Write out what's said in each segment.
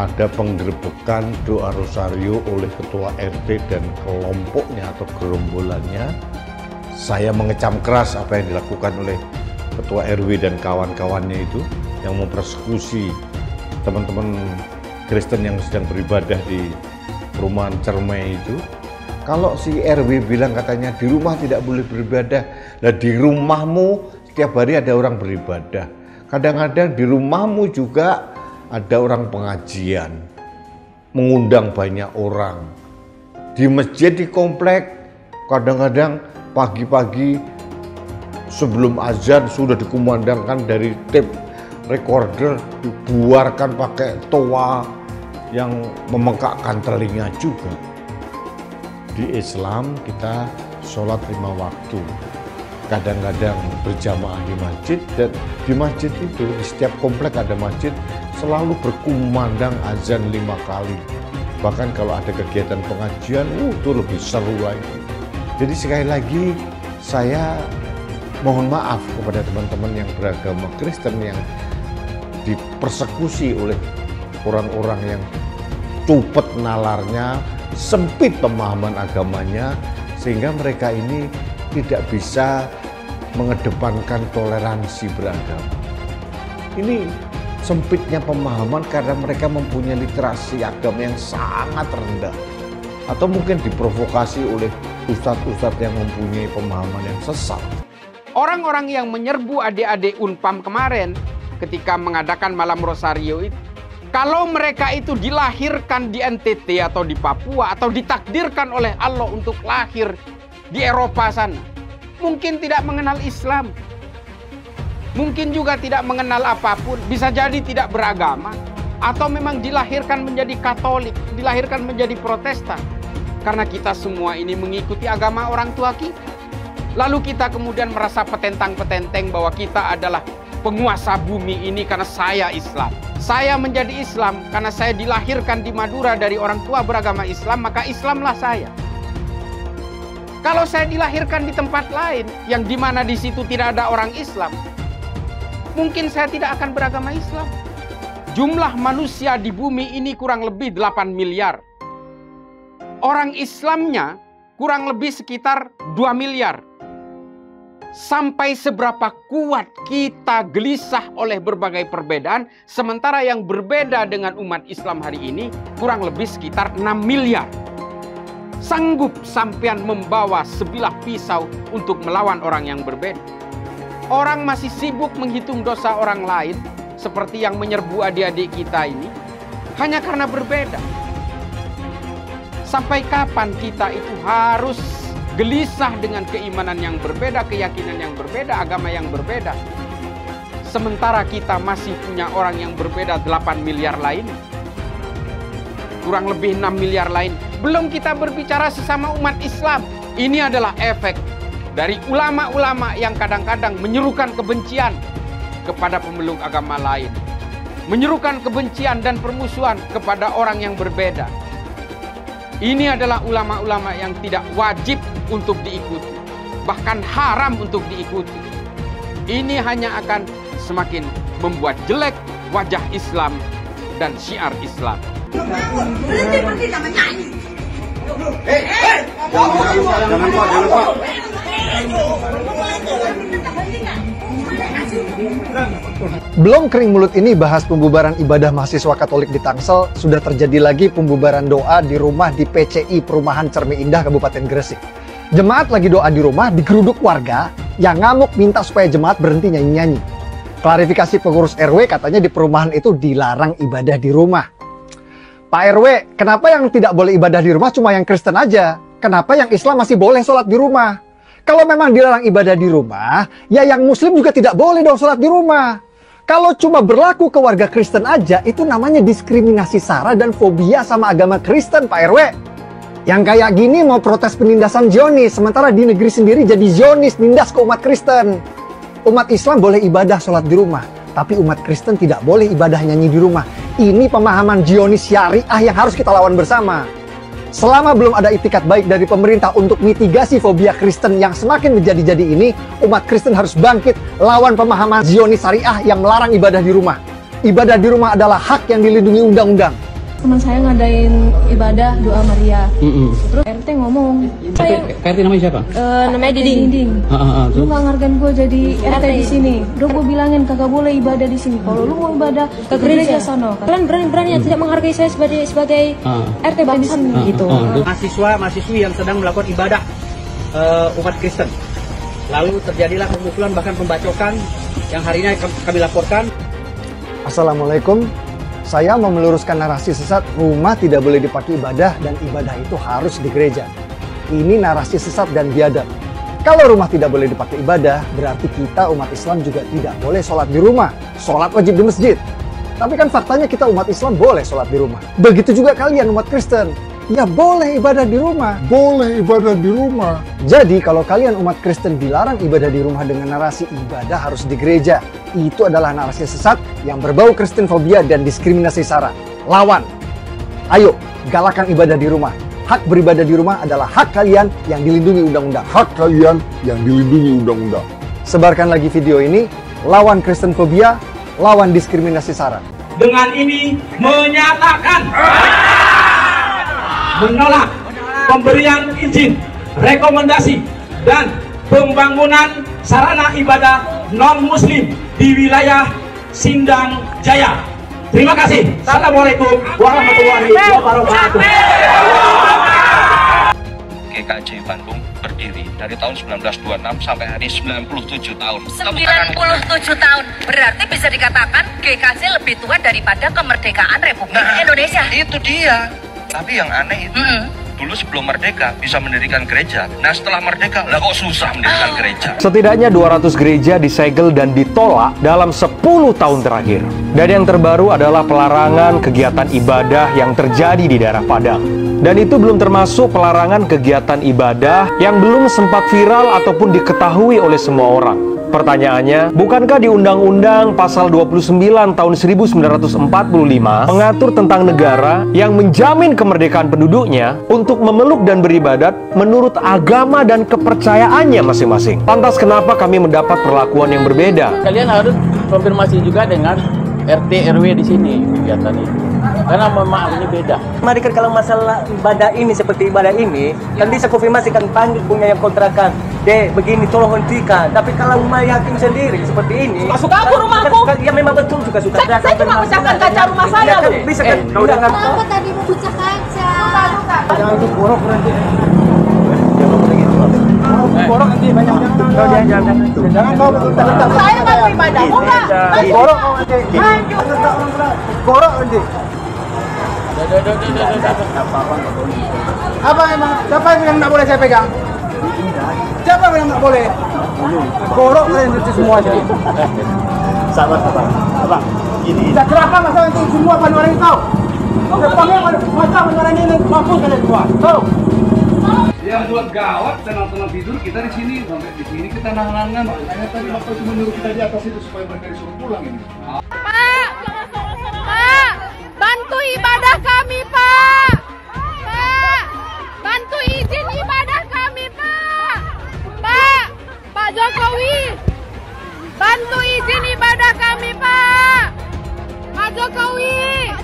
ada penggerbekan doa rosario oleh ketua RT dan kelompoknya atau gerombolannya. Saya mengecam keras apa yang dilakukan oleh ketua RW dan kawan-kawannya itu yang mempersekusi teman-teman Kristen yang sedang beribadah di perumahan Cermai itu. Kalau si RW bilang katanya di rumah tidak boleh beribadah, nah di rumahmu setiap hari ada orang beribadah. Kadang-kadang di rumahmu juga ada orang pengajian, mengundang banyak orang. Di masjid di komplek, kadang-kadang pagi-pagi sebelum azan sudah dikumandangkan dari tape recorder, dibuarkan pakai toa yang memengkakkan telinga juga. Di Islam kita sholat 5 waktu, kadang-kadang berjamaah di masjid, dan di masjid itu di setiap komplek ada masjid selalu berkumandang azan 5 kali. Bahkan kalau ada kegiatan pengajian, itu lebih seru lagi. Jadi sekali lagi saya mohon maaf kepada teman-teman yang beragama Kristen yang dipersekusi oleh orang-orang yang cupet nalarnya, sempit pemahaman agamanya, sehingga mereka ini tidak bisa mengedepankan toleransi beragama. Ini sempitnya pemahaman karena mereka mempunyai literasi agama yang sangat rendah, atau mungkin diprovokasi oleh ustadz-ustadz yang mempunyai pemahaman yang sesat. Orang-orang yang menyerbu adik-adik Unpam kemarin ketika mengadakan malam rosario itu, kalau mereka itu dilahirkan di NTT atau di Papua atau ditakdirkan oleh Allah untuk lahir di Eropa sana, mungkin tidak mengenal Islam, mungkin juga tidak mengenal apapun, bisa jadi tidak beragama, atau memang dilahirkan menjadi Katolik, dilahirkan menjadi Protestan. Karena kita semua ini mengikuti agama orang tua kita. Lalu kita kemudian merasa petentang-petenteng bahwa kita adalah penguasa bumi ini karena saya Islam. Saya menjadi Islam karena saya dilahirkan di Madura dari orang tua beragama Islam, maka Islamlah saya. Kalau saya dilahirkan di tempat lain yang dimana di situ tidak ada orang Islam, mungkin saya tidak akan beragama Islam. Jumlah manusia di bumi ini kurang lebih 8 miliar. Orang Islamnya kurang lebih sekitar 2 miliar. Sampai seberapa kuat kita gelisah oleh berbagai perbedaan, sementara yang berbeda dengan umat Islam hari ini kurang lebih sekitar 6 miliar. Sanggup sampean membawa sebilah pisau untuk melawan orang yang berbeda? Orang masih sibuk menghitung dosa orang lain, seperti yang menyerbu adik-adik kita ini, hanya karena berbeda. Sampai kapan kita itu harus gelisah dengan keimanan yang berbeda, keyakinan yang berbeda, agama yang berbeda, sementara kita masih punya orang yang berbeda 8 miliar lain, kurang lebih 6 miliar lain. Belum kita berbicara sesama umat Islam. Ini adalah efek dari ulama-ulama yang kadang-kadang menyerukan kebencian kepada pemeluk agama lain, menyerukan kebencian dan permusuhan kepada orang yang berbeda. Ini adalah ulama-ulama yang tidak wajib untuk diikuti, bahkan haram untuk diikuti. Ini hanya akan semakin membuat jelek wajah Islam dan syiar Islam. Belum kering mulut ini bahas pembubaran ibadah mahasiswa Katolik di Tangsel, sudah terjadi lagi pembubaran doa di rumah di PCI Perumahan Cermai Indah, Kabupaten Gresik. Jemaat lagi doa di rumah, digeruduk warga yang ngamuk minta supaya jemaat berhenti nyanyi-nyanyi. Klarifikasi pengurus RW katanya di perumahan itu dilarang ibadah di rumah. Pak RW, kenapa yang tidak boleh ibadah di rumah cuma yang Kristen aja? Kenapa yang Islam masih boleh sholat di rumah? Kalau memang dilarang ibadah di rumah, ya yang Muslim juga tidak boleh dong sholat di rumah. Kalau cuma berlaku ke warga Kristen aja, itu namanya diskriminasi sara dan fobia sama agama Kristen, Pak RW. Yang kayak gini mau protes penindasan Zionis, sementara di negeri sendiri jadi Zionis, nindas ke umat Kristen. Umat Islam boleh ibadah sholat di rumah, tapi umat Kristen tidak boleh ibadah nyanyi di rumah. Ini pemahaman Zionis syariah yang harus kita lawan bersama. Selama belum ada itikat baik dari pemerintah untuk mitigasi fobia Kristen yang semakin menjadi-jadi ini, umat Kristen harus bangkit lawan pemahaman Zionis syariah yang melarang ibadah di rumah. Ibadah di rumah adalah hak yang dilindungi undang-undang. Teman saya ngadain ibadah doa Maria. Terus RT ngomong, RT namanya siapa? namanya Diding. Lu nggak ngargain gue jadi RT di sini. Udah gue bilangin kagak boleh ibadah di sini. Kalau lu mau ibadah ke gereja sono. Kalian berani tidak menghargai saya sebagai RT di sini gitu. Mahasiswa-mahasiswi yang sedang melakukan ibadah umat Kristen. Lalu terjadilah pemukulan bahkan pembacokan yang hari ini kami laporkan. Assalamualaikum. Saya mau meluruskan narasi sesat rumah tidak boleh dipakai ibadah dan ibadah itu harus di gereja. Ini narasi sesat dan biadab. Kalau rumah tidak boleh dipakai ibadah, berarti kita umat Islam juga tidak boleh sholat di rumah. Sholat wajib di masjid. Tapi kan faktanya kita umat Islam boleh sholat di rumah. Begitu juga kalian umat Kristen. Ya boleh ibadah di rumah. Boleh ibadah di rumah. Jadi kalau kalian umat Kristen dilarang ibadah di rumah dengan narasi ibadah harus di gereja, itu adalah narasi sesat yang berbau Kristenfobia dan diskriminasi SARA. Lawan. Ayo, galakan ibadah di rumah. Hak beribadah di rumah adalah hak kalian yang dilindungi undang-undang. Hak kalian yang dilindungi undang-undang. Sebarkan lagi video ini, lawan Kristenfobia, lawan diskriminasi SARA. Dengan ini menyatakan menolak pemberian izin, rekomendasi, dan pembangunan sarana ibadah non-muslim di wilayah Sindang Jaya. Terima kasih. Assalamualaikum warahmatullahi wabarakatuh. GKJ Bandung berdiri dari tahun 1926 sampai hari 97 tahun. 97 tahun. Berarti bisa dikatakan GKJ lebih tua daripada kemerdekaan Republik Indonesia. Itu dia. Tapi yang aneh itu, dulu sebelum merdeka bisa mendirikan gereja. Nah setelah merdeka, lah kok susah mendirikan gereja. Setidaknya 200 gereja disegel dan ditolak dalam 10 tahun terakhir. Dan yang terbaru adalah pelarangan kegiatan ibadah yang terjadi di daerah Padang. Dan itu belum termasuk pelarangan kegiatan ibadah yang belum sempat viral ataupun diketahui oleh semua orang. Pertanyaannya, bukankah di Undang-Undang Pasal 29 tahun 1945 mengatur tentang negara yang menjamin kemerdekaan penduduknya untuk memeluk dan beribadat menurut agama dan kepercayaannya masing-masing? Lantas kenapa kami mendapat perlakuan yang berbeda? Kalian harus konfirmasi juga dengan RT RW di sini kegiatan ini. Karena memang ini beda. Mari kan kalau masalah ibadah ini seperti ibadah ini, kan bisa konfirmasikan panggil punya yang kontrakan. Dek, begini tolong hentikan. Tapi kalau rumah yatim sendiri seperti ini, Masuk aku rumahku. Ya memang betul juga suka. Saya cuma pecahkan kaca rumah saya loh. Bisa kan? Kau dengar? Kenapa tadi mau pecah kaca? Jangan untuk borok nanti. Borok nanti banyak jangan kau bentar. Saya nggak mau ibadah, mau nggak? Borok kau nanti. Borok nanti. Apa emang? Siapa yang nggak boleh saya pegang? Siapa yang nggak boleh? Borok kalian itu semua jadi. Sabar. Ini. Tidak kerahkan masalah itu semua panuran itu. Depannya masalah panuran ini mampus kalian semua. Tahu? Yang buat gawat tenang-tenang tidur kita di sini sampai di sini kita nahan-nahan. Makanya tadi bapak cuma nyuruh kita di atas itu supaya mereka disuruh pulang ini. Pak, bantu ibadah kami, Pak. Pak, bantu izin ibadah kami, Pak. Pak Jokowi, bantu izin ibadah kami, Pak. Pak Jokowi,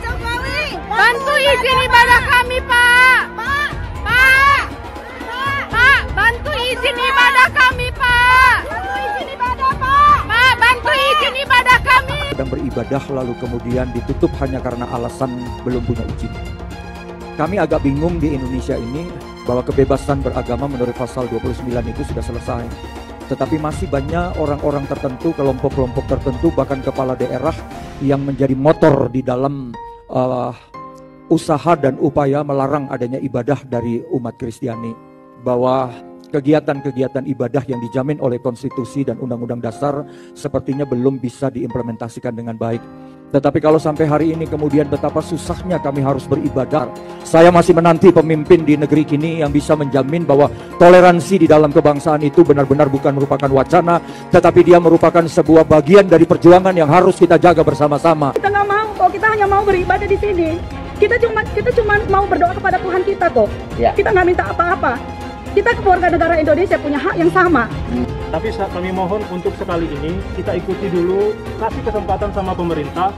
bantu izin ibadah kami, Pak. Pak, bantu izin ibadah kami, Pak. Pak, bantu izin ibadah kami. Sedang beribadah lalu kemudian ditutup hanya karena alasan belum punya izin. Kami agak bingung di Indonesia ini bahwa kebebasan beragama menurut pasal 29 itu sudah selesai. Tetapi masih banyak orang-orang tertentu, kelompok-kelompok tertentu, bahkan kepala daerah yang menjadi motor di dalam usaha dan upaya melarang adanya ibadah dari umat Kristiani. Bahwa kegiatan-kegiatan ibadah yang dijamin oleh konstitusi dan undang-undang dasar sepertinya belum bisa diimplementasikan dengan baik. Tetapi kalau sampai hari ini kemudian betapa susahnya kami harus beribadah. Saya masih menanti pemimpin di negeri ini yang bisa menjamin bahwa toleransi di dalam kebangsaan itu benar-benar bukan merupakan wacana, tetapi dia merupakan sebuah bagian dari perjuangan yang harus kita jaga bersama-sama. Kita nggak mau kok, kita hanya mau beribadah di sini. Kita cuma mau berdoa kepada Tuhan kita kok. Ya. Kita nggak minta apa-apa. Kita keluarga negara Indonesia punya hak yang sama. Tapi kami mohon untuk sekali ini kita ikuti dulu, kasih kesempatan sama pemerintah.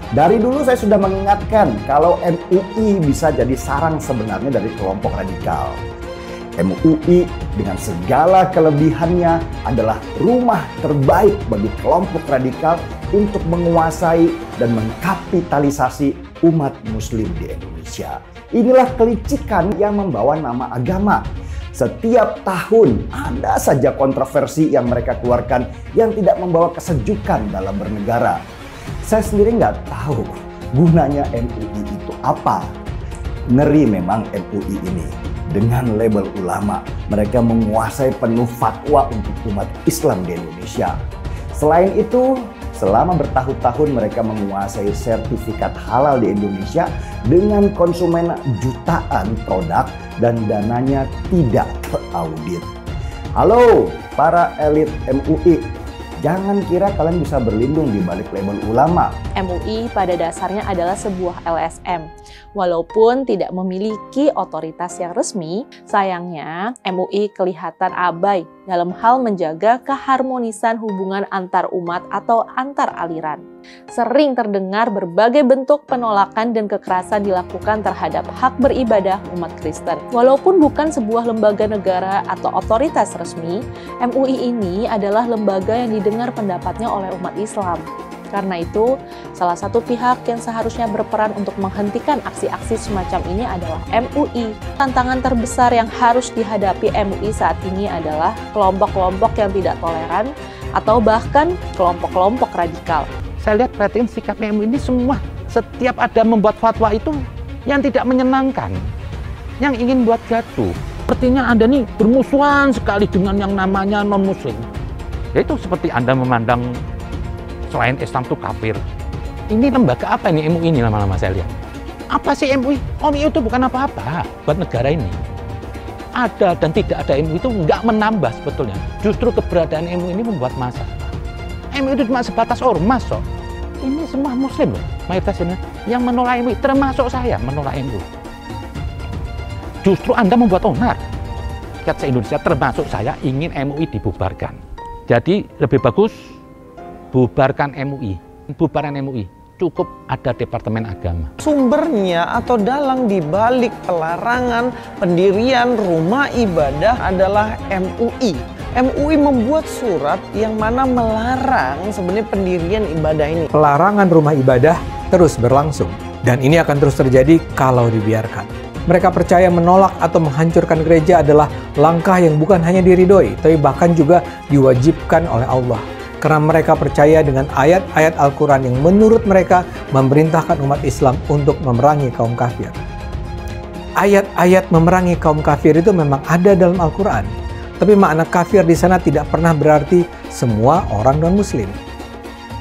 Dari dulu saya sudah mengingatkan kalau MUI bisa jadi sarang sebenarnya dari kelompok radikal. MUI dengan segala kelebihannya adalah rumah terbaik bagi kelompok radikal untuk menguasai dan mengkapitalisasi umat muslim di Indonesia. Inilah kelicikan yang membawa nama agama. Setiap tahun ada saja kontroversi yang mereka keluarkan yang tidak membawa kesejukan dalam bernegara. Saya sendiri nggak tahu gunanya MUI itu apa. Ngeri memang MUI ini. Dengan label ulama, mereka menguasai penuh fatwa untuk umat Islam di Indonesia. Selain itu, selama bertahun-tahun mereka menguasai sertifikat halal di Indonesia dengan konsumen jutaan produk dan dananya tidak teraudit. Halo para elit MUI, jangan kira kalian bisa berlindung di balik label ulama. MUI pada dasarnya adalah sebuah LSM. Walaupun tidak memiliki otoritas yang resmi, sayangnya MUI kelihatan abai dalam hal menjaga keharmonisan hubungan antar umat atau antar aliran. Sering terdengar berbagai bentuk penolakan dan kekerasan dilakukan terhadap hak beribadah umat Kristen. Walaupun bukan sebuah lembaga negara atau otoritas resmi, MUI ini adalah lembaga yang didengar pendapatnya oleh umat Islam. Karena itu, salah satu pihak yang seharusnya berperan untuk menghentikan aksi-aksi semacam ini adalah MUI. Tantangan terbesar yang harus dihadapi MUI saat ini adalah kelompok-kelompok yang tidak toleran atau bahkan kelompok-kelompok radikal. Saya lihat perhatiin sikap MUI ini semua, setiap ada membuat fatwa itu yang tidak menyenangkan, yang ingin buat gaduh. Sepertinya Anda nih bermusuhan sekali dengan yang namanya non-muslim. Yaitu seperti Anda memandang selain Islam itu kafir. Ini lembaga apa ini MUI ini lama-lama saya lihat? Apa sih MUI? MUI itu bukan apa-apa buat negara ini. Ada dan tidak ada MUI itu nggak menambah sebetulnya. Justru keberadaan MUI ini membuat masalah. MUI itu cuma sebatas ormas kok. Ini semua muslim loh, mayoritas ini yang menolak MUI, termasuk saya menolak MUI. Justru Anda membuat onar. Rakyat se-Indonesia termasuk saya ingin MUI dibubarkan. Jadi lebih bagus bubarkan MUI, bubaran MUI, cukup ada Departemen Agama. Sumbernya atau dalang dibalik pelarangan pendirian rumah ibadah adalah MUI. MUI membuat surat yang mana melarang sebenarnya pendirian ibadah ini. Pelarangan rumah ibadah terus berlangsung, dan ini akan terus terjadi kalau dibiarkan. Mereka percaya menolak atau menghancurkan gereja adalah langkah yang bukan hanya diridhoi, tapi bahkan juga diwajibkan oleh Allah. Karena mereka percaya dengan ayat-ayat Al-Quran yang menurut mereka memerintahkan umat Islam untuk memerangi kaum kafir. Ayat-ayat memerangi kaum kafir itu memang ada dalam Al-Quran. Tapi makna kafir di sana tidak pernah berarti semua orang non-muslim.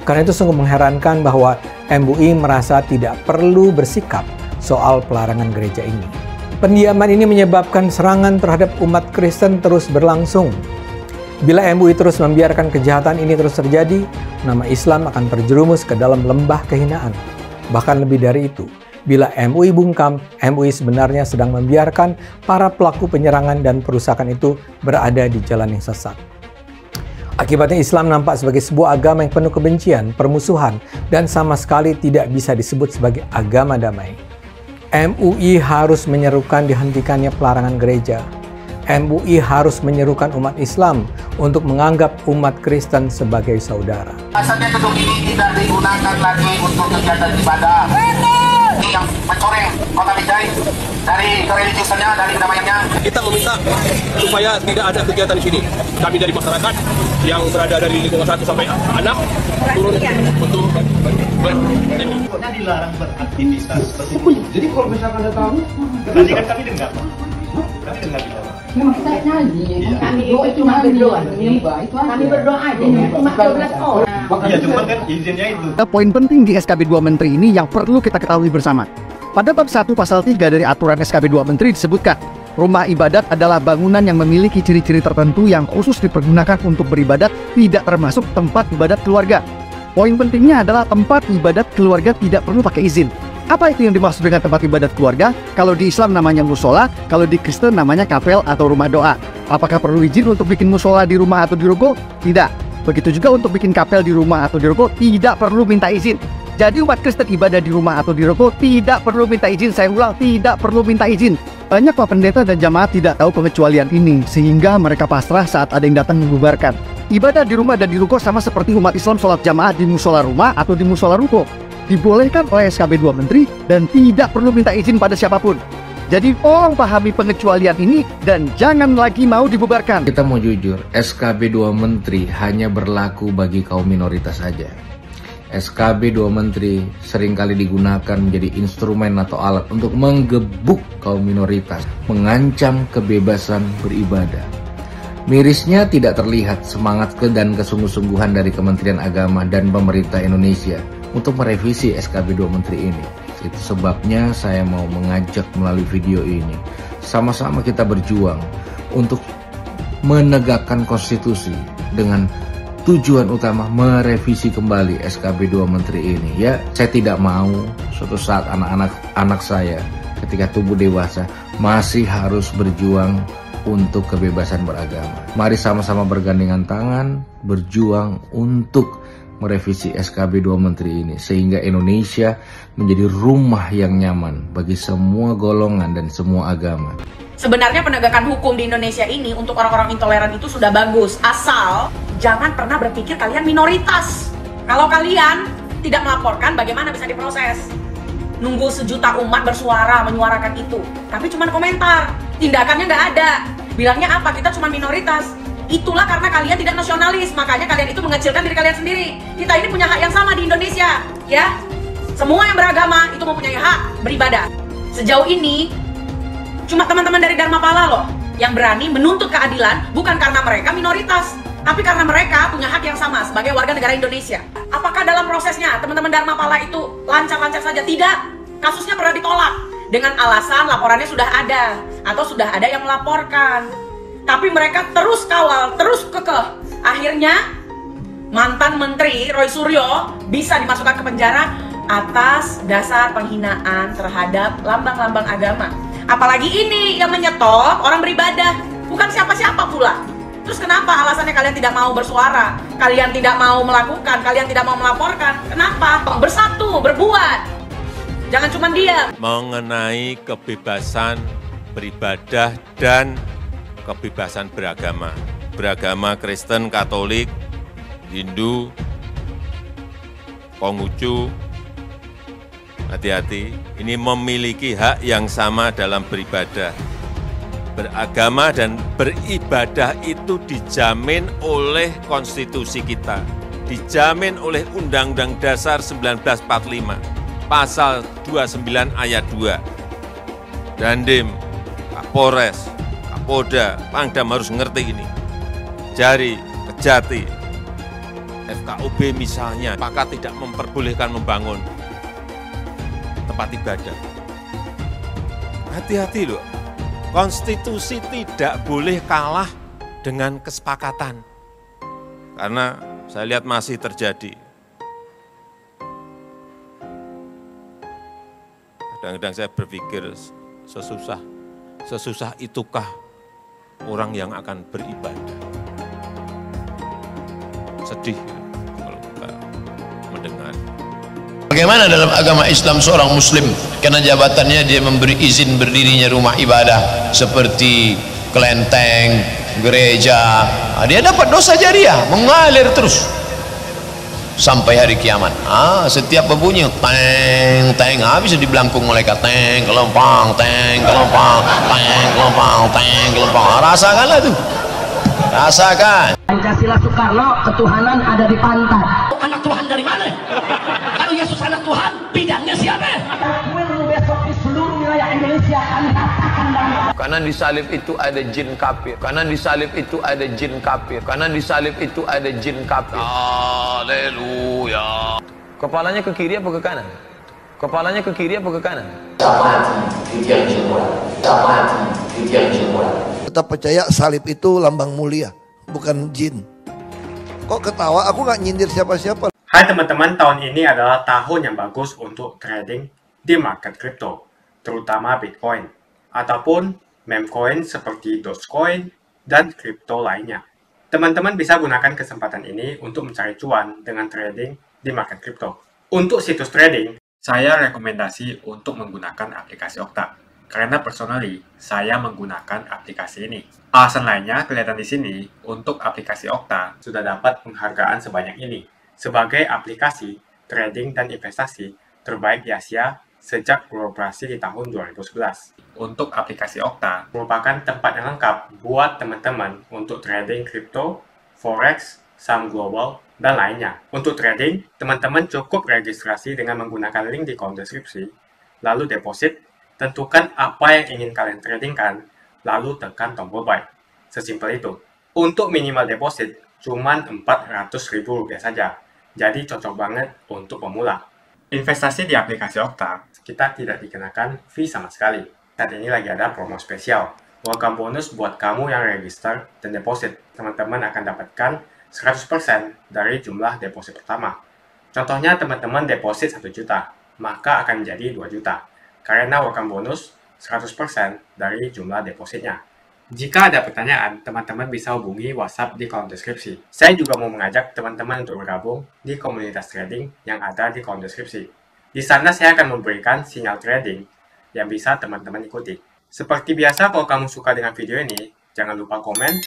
Karena itu sungguh mengherankan bahwa MUI merasa tidak perlu bersikap soal pelarangan gereja ini. Pendiaman ini menyebabkan serangan terhadap umat Kristen terus berlangsung. Bila MUI terus membiarkan kejahatan ini terus terjadi, nama Islam akan terjerumus ke dalam lembah kehinaan. Bahkan lebih dari itu, bila MUI bungkam, MUI sebenarnya sedang membiarkan para pelaku penyerangan dan perusakan itu berada di jalan yang sesat. Akibatnya Islam nampak sebagai sebuah agama yang penuh kebencian, permusuhan, dan sama sekali tidak bisa disebut sebagai agama damai. MUI harus menyerukan dihentikannya pelarangan gereja. MUI harus menyerukan umat Islam untuk menganggap umat Kristen sebagai saudara. Asalnya gedung ini tidak digunakan lagi untuk kegiatan ibadah. Ini yang mencoreng kota Binjai dari kereligiusannya, dari kedamaiannya. Kita meminta supaya tidak ada kegiatan di sini. Kami dari masyarakat yang berada dari lingkungan 1 sampai 6 turun untuk Pokoknya dilarang beraktivitas. Jadi kalau misalkan ada tamu, tadi kan kami dengar. Kami dengar di bawah. Kami berdoa aja, cuma 12 orang. Ya cuma kan izinnya itu. Poin penting di SKB 2 Menteri ini yang perlu kita ketahui bersama. Pada bab 1 pasal 3 dari aturan SKB 2 Menteri disebutkan, rumah ibadat adalah bangunan yang memiliki ciri-ciri tertentu yang khusus dipergunakan untuk beribadat, tidak termasuk tempat ibadat keluarga. Poin pentingnya adalah tempat ibadat keluarga tidak perlu pakai izin. Apa itu yang dimaksud dengan tempat ibadat keluarga? Kalau di Islam namanya musola, kalau di Kristen namanya kapel atau rumah doa. Apakah perlu izin untuk bikin musola di rumah atau di ruko? Tidak. Begitu juga untuk bikin kapel di rumah atau di ruko, tidak perlu minta izin. Jadi umat Kristen ibadah di rumah atau di ruko tidak perlu minta izin. Saya ulang, tidak perlu minta izin. Banyak Pak Pendeta dan jamaat tidak tahu pengecualian ini, sehingga mereka pasrah saat ada yang datang membubarkan. Ibadah di rumah dan di ruko sama seperti umat Islam sholat jamaah di musola rumah atau di musola ruko. Dibolehkan oleh SKB 2 Menteri dan tidak perlu minta izin pada siapapun. Jadi tolong pahami pengecualian ini dan jangan lagi mau dibubarkan. Kita mau jujur, SKB 2 Menteri hanya berlaku bagi kaum minoritas saja. SKB 2 Menteri seringkali digunakan menjadi instrumen atau alat untuk menggebuk kaum minoritas, mengancam kebebasan beribadah. Mirisnya tidak terlihat semangat dan kesungguh-sungguhan dari Kementerian Agama dan pemerintah Indonesia untuk merevisi SKB 2 Menteri ini. Itu sebabnya saya mau mengajak melalui video ini, sama-sama kita berjuang untuk menegakkan konstitusi dengan tujuan utama merevisi kembali SKB 2 Menteri ini. Ya, saya tidak mau suatu saat anak saya ketika tumbuh dewasa masih harus berjuang untuk kebebasan beragama. Mari sama-sama bergandengan tangan berjuang untuk merevisi SKB 2 Menteri ini sehingga Indonesia menjadi rumah yang nyaman bagi semua golongan dan semua agama. Sebenarnya penegakan hukum di Indonesia ini untuk orang-orang intoleran itu sudah bagus, asal jangan pernah berpikir kalian minoritas. Kalau kalian tidak melaporkan, bagaimana bisa diproses? Nunggu sejuta umat bersuara, menyuarakan itu, tapi cuma komentar, tindakannya nggak ada. Bilangnya apa? Kita cuma minoritas. Itulah karena kalian tidak nasionalis, makanya kalian itu mengecilkan diri kalian sendiri. Kita ini punya hak yang sama di Indonesia, ya. Semua yang beragama itu mempunyai hak beribadah. Sejauh ini cuma teman-teman dari Dharmapala loh yang berani menuntut keadilan, bukan karena mereka minoritas, tapi karena mereka punya hak yang sama sebagai warga negara Indonesia. Apakah dalam prosesnya teman-teman Dharmapala itu lancar-lancar saja? Tidak. Kasusnya pernah ditolak dengan alasan laporannya sudah ada atau sudah ada yang melaporkan. Tapi mereka terus kawal, terus kekeh. Akhirnya mantan Menteri Roy Suryo bisa dimasukkan ke penjara atas dasar penghinaan terhadap lambang-lambang agama. Apalagi ini yang menyetop orang beribadah, bukan siapa-siapa pula. Terus kenapa alasannya kalian tidak mau bersuara? Kalian tidak mau melakukan, kalian tidak mau melaporkan. Kenapa? Bersatu, berbuat. Jangan cuma diam. Mengenai kebebasan beribadah dan kebebasan beragama. Beragama Kristen, Katolik, Hindu, Konghucu, hati-hati, ini memiliki hak yang sama dalam beribadah. Beragama dan beribadah itu dijamin oleh konstitusi kita, dijamin oleh Undang-Undang Dasar 1945, Pasal 29 Ayat 2. Dandim, Kapolres, Kapolda, Pangdam harus ngerti ini. Jari, Kejati, FKUB misalnya, apakah tidak memperbolehkan membangun tempat ibadah? Hati-hati loh. Konstitusi tidak boleh kalah dengan kesepakatan. Karena saya lihat masih terjadi. Kadang-kadang saya berpikir sesusah itukah orang yang akan beribadah. Sedih kalau kita mendengar. Bagaimana dalam agama Islam seorang muslim karena jabatannya dia memberi izin berdirinya rumah ibadah seperti kelenteng, gereja, dia dapat dosa jariah mengalir terus sampai hari kiamat. Setiap berbunyi teng teng bisa dibelangkung malaikat, teng kelompang, teng kelompang, teng kelompang, teng kelompang. Rasakanlah tuh, rasakan. Pancasila Soekarno, ketuhanan ada di pantat. Anak Tuhan dari mana? Kalau Yesus anak Tuhan, bidangnya siapa? Besok di seluruh wilayah Indonesia kami katakan bahwa Karena di salib itu ada jin kafir. Karena di salib itu ada jin kafir. Karena di salib itu ada jin kafir. Haleluya. Kepalanya ke kiri apa ke kanan? Kepalanya ke kiri apa ke kanan? Tetap percaya salib itu lambang mulia, bukan jin. Kok ketawa? Aku nggak nyindir siapa-siapa. Hai teman-teman, tahun ini adalah tahun yang bagus untuk trading di market kripto, terutama Bitcoin, ataupun meme coin seperti Dogecoin dan kripto lainnya. Teman-teman bisa gunakan kesempatan ini untuk mencari cuan dengan trading di market kripto. Untuk situs trading, saya rekomendasi untuk menggunakan aplikasi Okta. Karena personally, saya menggunakan aplikasi ini. Alasan lainnya kelihatan di sini, untuk aplikasi Okta sudah dapat penghargaan sebanyak ini sebagai aplikasi trading dan investasi terbaik di Asia sejak beroperasi di tahun 2011. Untuk aplikasi Okta merupakan tempat yang lengkap buat teman-teman untuk trading kripto, forex, saham global, dan lainnya. Untuk trading, teman-teman cukup registrasi dengan menggunakan link di kolom deskripsi, lalu deposit, tentukan apa yang ingin kalian tradingkan, lalu tekan tombol buy. Sesimpel itu. Untuk minimal deposit, cuma Rp400.000 saja, jadi cocok banget untuk pemula. Investasi di aplikasi Okta, kita tidak dikenakan fee sama sekali. Saat ini lagi ada promo spesial. Welcome bonus buat kamu yang register dan deposit. Teman-teman akan dapatkan 100% dari jumlah deposit pertama. Contohnya teman-teman deposit 1 juta, maka akan menjadi 2 juta. Karena welcome bonus 100% dari jumlah depositnya. Jika ada pertanyaan, teman-teman bisa hubungi WhatsApp di kolom deskripsi. Saya juga mau mengajak teman-teman untuk bergabung di komunitas trading yang ada di kolom deskripsi. Di sana saya akan memberikan sinyal trading yang bisa teman-teman ikuti. Seperti biasa, kalau kamu suka dengan video ini, jangan lupa komen,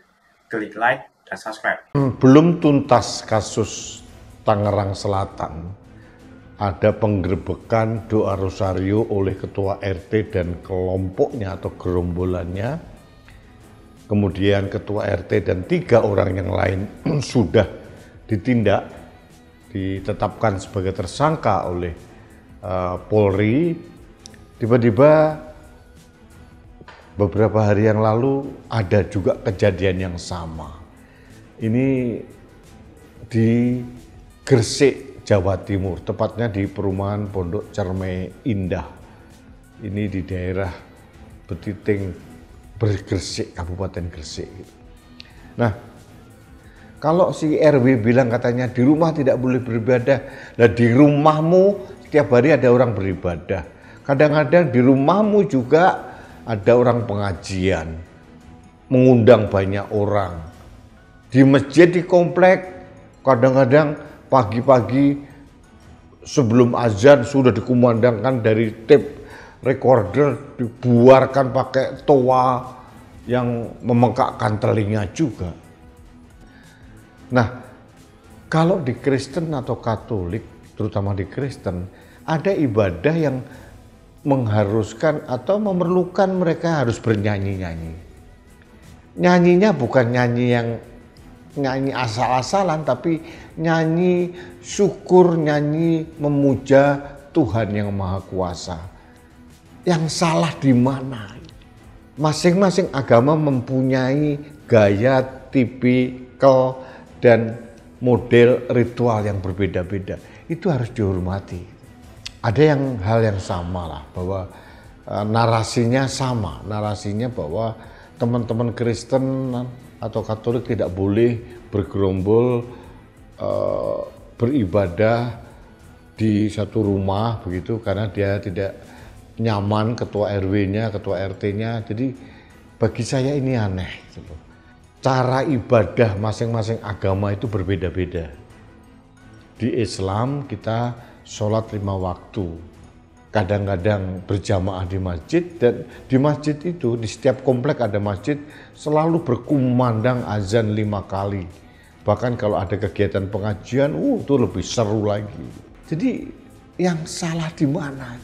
klik like, dan subscribe. Belum tuntas kasus Tangerang Selatan, ada penggerebekan doa rosario oleh ketua RT dan kelompoknya atau gerombolannya. Kemudian ketua RT dan 3 orang yang lain sudah ditindak, ditetapkan sebagai tersangka oleh Polri. Tiba-tiba beberapa hari yang lalu ada juga kejadian yang sama. Ini di Gresik, Jawa Timur, tepatnya di perumahan Pondok Cerme Indah. Ini di daerah Betiting, Gresik, Kabupaten Gresik. Nah, kalau si RW bilang katanya di rumah tidak boleh beribadah, nah di rumahmu setiap hari ada orang beribadah. Kadang-kadang di rumahmu juga ada orang pengajian, mengundang banyak orang. Di masjid di komplek, kadang-kadang pagi-pagi sebelum azan sudah dikumandangkan dari tape recorder, dibuarkan pakai toa yang memengkakkan telinga juga. Nah, kalau di Kristen atau Katolik, terutama di Kristen, ada ibadah yang mengharuskan atau memerlukan mereka harus bernyanyi-nyanyi. Nyanyinya bukan nyanyi yang nyanyi asal-asalan, tapi nyanyi syukur, nyanyi memuja Tuhan yang Maha Kuasa. Yang salah di mana? Masing-masing agama mempunyai gaya, tipikal, dan model ritual yang berbeda-beda. Itu harus dihormati. Ada hal yang sama lah, bahwa narasinya sama. Narasinya bahwa teman-teman Kristen atau Katolik tidak boleh bergerombol beribadah di satu rumah begitu, karena dia tidak nyaman, ketua RW-nya, ketua RT-nya. Jadi bagi saya ini aneh gitu. Cara ibadah masing-masing agama itu berbeda-beda. Di Islam kita sholat 5 waktu. Kadang-kadang berjamaah di masjid, dan di masjid itu, di setiap komplek ada masjid, selalu berkumandang azan 5 kali. Bahkan kalau ada kegiatan pengajian, itu lebih seru lagi. Jadi yang salah di mana?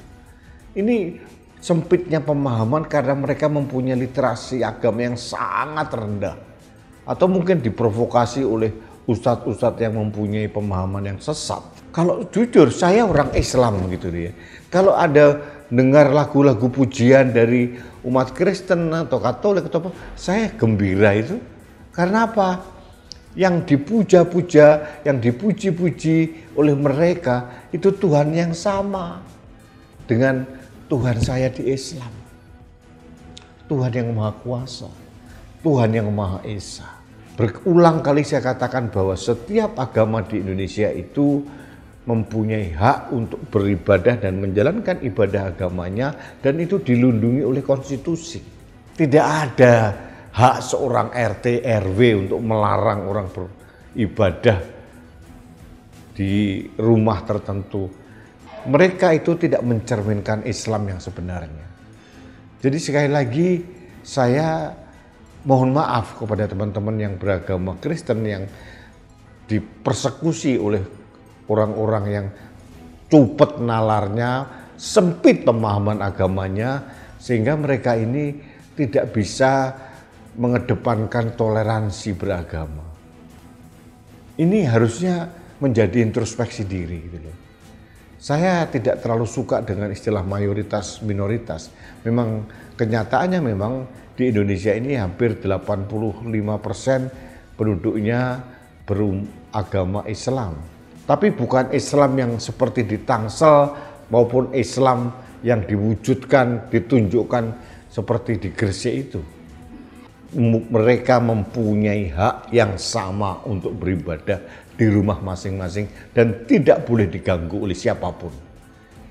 Ini sempitnya pemahaman karena mereka mempunyai literasi agama yang sangat rendah. Atau mungkin diprovokasi oleh ustadz-ustadz yang mempunyai pemahaman yang sesat. Kalau jujur, saya orang Islam gitu dia. Kalau ada dengar lagu-lagu pujian dari umat Kristen atau Katolik atau apa, saya gembira itu. Karena apa? Yang dipuja-puja, yang dipuji-puji oleh mereka itu Tuhan yang sama dengan Tuhan saya di Islam. Tuhan yang Maha Kuasa, Tuhan yang Maha Esa. Berulang kali saya katakan bahwa setiap agama di Indonesia itu mempunyai hak untuk beribadah dan menjalankan ibadah agamanya, dan itu dilindungi oleh konstitusi. Tidak ada hak seorang RT RW untuk melarang orang beribadah di rumah tertentu. mereka itu tidak mencerminkan Islam yang sebenarnya. Jadi sekali lagi saya mohon maaf kepada teman-teman yang beragama Kristen yang dipersekusi oleh orang-orang yang cupet nalarnya, sempit pemahaman agamanya, sehingga mereka ini tidak bisa mengedepankan toleransi beragama. Ini harusnya menjadi introspeksi diri gitu loh. Saya tidak terlalu suka dengan istilah mayoritas minoritas. Memang kenyataannya memang di Indonesia ini hampir 85% penduduknya beragama Islam. Tapi bukan Islam yang seperti di Tangsel maupun Islam yang diwujudkan, ditunjukkan seperti di Gresik itu. Mereka mempunyai hak yang sama untuk beribadah di rumah masing-masing dan tidak boleh diganggu oleh siapapun.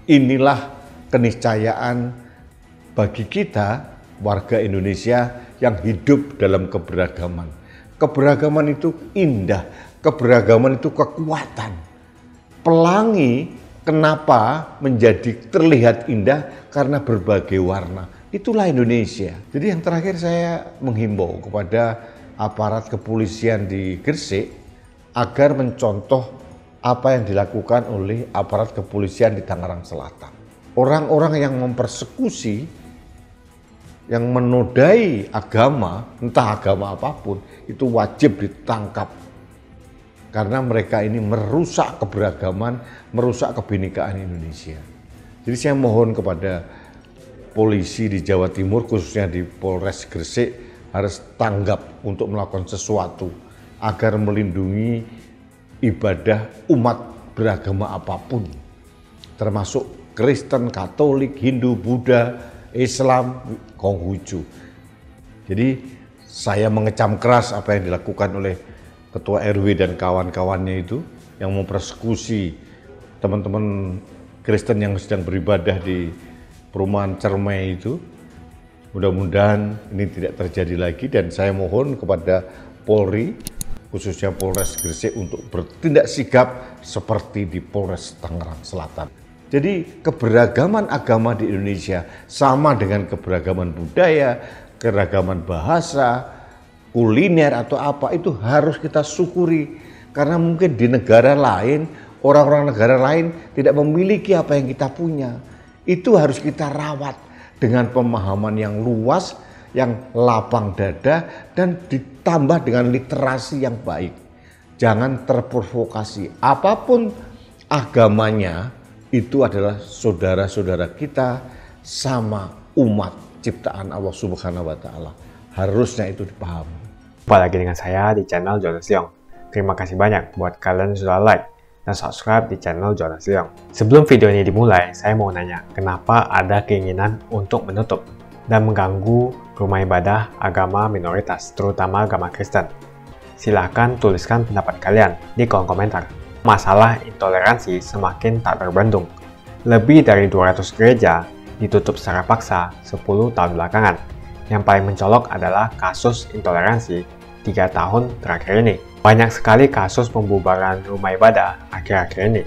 Inilah keniscayaan bagi kita warga Indonesia yang hidup dalam keberagaman. Keberagaman itu indah, keberagaman itu kekuatan. Pelangi kenapa menjadi terlihat indah? Karena berbagai warna. Itulah Indonesia. Jadi yang terakhir saya menghimbau kepada aparat kepolisian di Gresik agar mencontoh apa yang dilakukan oleh aparat kepolisian di Tangerang Selatan. Orang-orang yang mempersekusi, yang menodai agama, entah agama apapun, itu wajib ditangkap. Karena mereka ini merusak keberagaman, merusak kebinekaan Indonesia. Jadi saya mohon kepada polisi di Jawa Timur, khususnya di Polres Gresik, harus tanggap untuk melakukan sesuatu agar melindungi ibadah umat beragama apapun, termasuk Kristen, Katolik, Hindu, Buddha, Islam, Konghucu. Jadi saya mengecam keras apa yang dilakukan oleh Ketua RW dan kawan-kawannya itu yang mempersekusi teman-teman Kristen yang sedang beribadah di perumahan Cermai itu. Mudah-mudahan ini tidak terjadi lagi dan saya mohon kepada Polri, khususnya Polres Gresik, untuk bertindak sigap seperti di Polres Tangerang Selatan. Jadi keberagaman agama di Indonesia sama dengan keberagaman budaya, keragaman bahasa, kuliner atau apa, itu harus kita syukuri. Karena mungkin di negara lain, orang-orang negara lain tidak memiliki apa yang kita punya. Itu harus kita rawat dengan pemahaman yang luas, yang lapang dada, dan ditambah dengan literasi yang baik. Jangan terprovokasi. Apapun agamanya, itu adalah saudara-saudara kita, sama umat ciptaan Allah Subhanahu wa Ta'ala. Harusnya itu dipahami. Jumpa lagi dengan saya di channel Jonas Leong. Terima kasih banyak buat kalian yang sudah like dan subscribe di channel Jonas Leong. Sebelum video ini dimulai, saya mau nanya, kenapa ada keinginan untuk menutup dan mengganggu rumah ibadah agama minoritas, terutama agama Kristen? Silahkan tuliskan pendapat kalian di kolom komentar. Masalah intoleransi semakin tak terbendung. Lebih dari 200 gereja ditutup secara paksa 10 tahun belakangan. Yang paling mencolok adalah kasus intoleransi 3 tahun terakhir ini. Banyak sekali kasus pembubaran rumah ibadah akhir-akhir ini.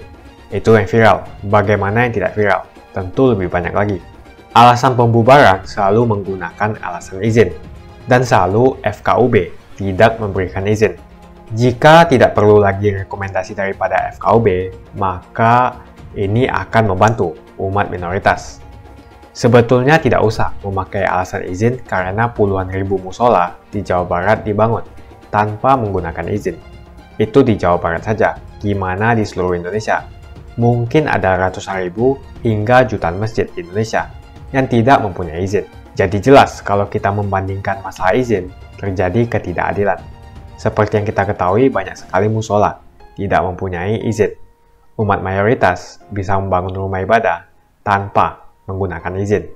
Itu yang viral. Bagaimana yang tidak viral? Tentu lebih banyak lagi. Alasan pembubaran selalu menggunakan alasan izin. Dan selalu FKUB tidak memberikan izin. Jika tidak perlu lagi rekomendasi daripada FKUB, maka ini akan membantu umat minoritas. Sebetulnya tidak usah memakai alasan izin karena puluhan ribu musola di Jawa Barat dibangun tanpa menggunakan izin. Itu di Jawa Barat saja, gimana di seluruh Indonesia? Mungkin ada ratusan ribu hingga jutaan masjid di Indonesia yang tidak mempunyai izin. Jadi jelas kalau kita membandingkan masalah izin, terjadi ketidakadilan. Seperti yang kita ketahui, banyak sekali musola tidak mempunyai izin. Umat mayoritas bisa membangun rumah ibadah tanpa menggunakan izin.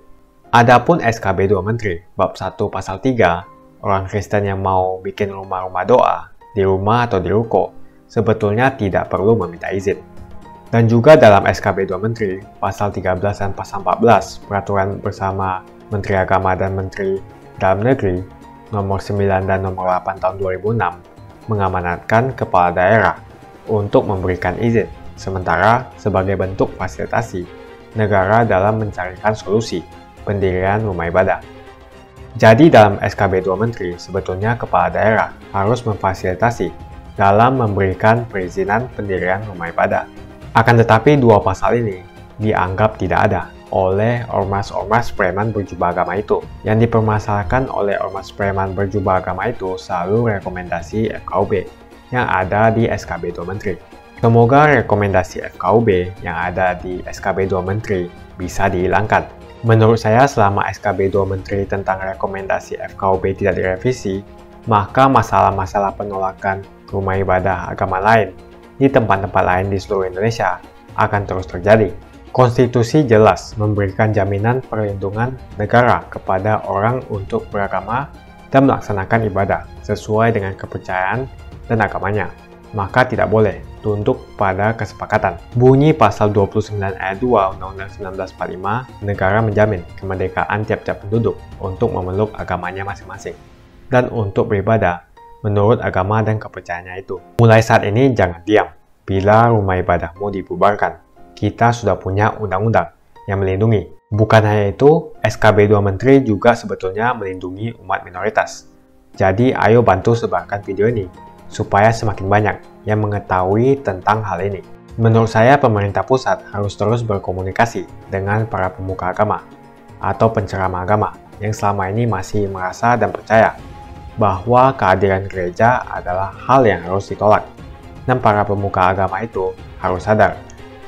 Adapun SKB 2 Menteri bab 1 pasal 3, orang Kristen yang mau bikin rumah-rumah doa di rumah atau di ruko sebetulnya tidak perlu meminta izin. Dan juga dalam SKB 2 Menteri pasal 13 dan pasal 14 peraturan bersama Menteri Agama dan Menteri Dalam Negeri nomor 9 dan nomor 8 tahun 2006 mengamanatkan kepala daerah untuk memberikan izin Sementara sebagai bentuk fasilitasi negara dalam mencarikan solusi pendirian rumah ibadah. Jadi dalam SKB 2 Menteri, sebetulnya kepala daerah harus memfasilitasi dalam memberikan perizinan pendirian rumah ibadah. Akan tetapi dua pasal ini dianggap tidak ada oleh ormas-ormas preman berjubah agama itu. Yang dipermasalahkan oleh ormas preman berjubah agama itu selalu rekomendasi FKUB yang ada di SKB 2 Menteri. Semoga rekomendasi FKUB yang ada di SKB 2 Menteri bisa dihilangkan. Menurut saya, selama SKB 2 Menteri tentang rekomendasi FKUB tidak direvisi, maka masalah-masalah penolakan rumah ibadah agama lain di tempat-tempat lain di seluruh Indonesia akan terus terjadi. Konstitusi jelas memberikan jaminan perlindungan negara kepada orang untuk beragama dan melaksanakan ibadah sesuai dengan kepercayaan dan agamanya. Maka tidak boleh tunduk pada kesepakatan. Bunyi pasal 29 ayat 2 Undang-Undang 1945, negara menjamin kemerdekaan tiap-tiap penduduk untuk memeluk agamanya masing-masing dan untuk beribadah menurut agama dan kepercayaannya itu. Mulai saat ini jangan diam. Bila rumah ibadahmu dibubarkan, kita sudah punya undang-undang yang melindungi. Bukan hanya itu, SKB 2 Menteri juga sebetulnya melindungi umat minoritas. Jadi ayo bantu sebarkan video ini, supaya semakin banyak yang mengetahui tentang hal ini. Menurut saya, pemerintah pusat harus terus berkomunikasi dengan para pemuka agama atau penceramah agama yang selama ini masih merasa dan percaya bahwa kehadiran gereja adalah hal yang harus ditolak. Dan para pemuka agama itu harus sadar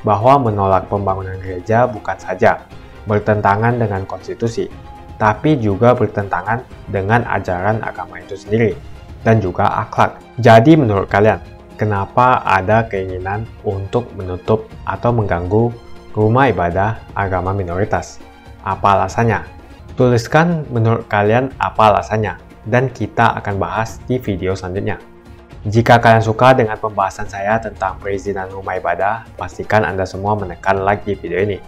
bahwa menolak pembangunan gereja bukan saja bertentangan dengan konstitusi, tapi juga bertentangan dengan ajaran agama itu sendiri dan juga akhlak. Jadi menurut kalian, kenapa ada keinginan untuk menutup atau mengganggu rumah ibadah agama minoritas? Apa alasannya? Tuliskan menurut kalian apa alasannya, dan kita akan bahas di video selanjutnya. Jika kalian suka dengan pembahasan saya tentang perizinan rumah ibadah, pastikan Anda semua menekan like di video ini.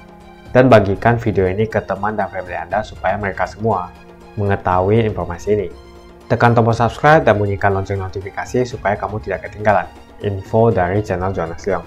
Dan bagikan video ini ke teman dan family Anda supaya mereka semua mengetahui informasi ini. Tekan tombol subscribe dan bunyikan lonceng notifikasi supaya kamu tidak ketinggalan info dari channel Jonas Leong.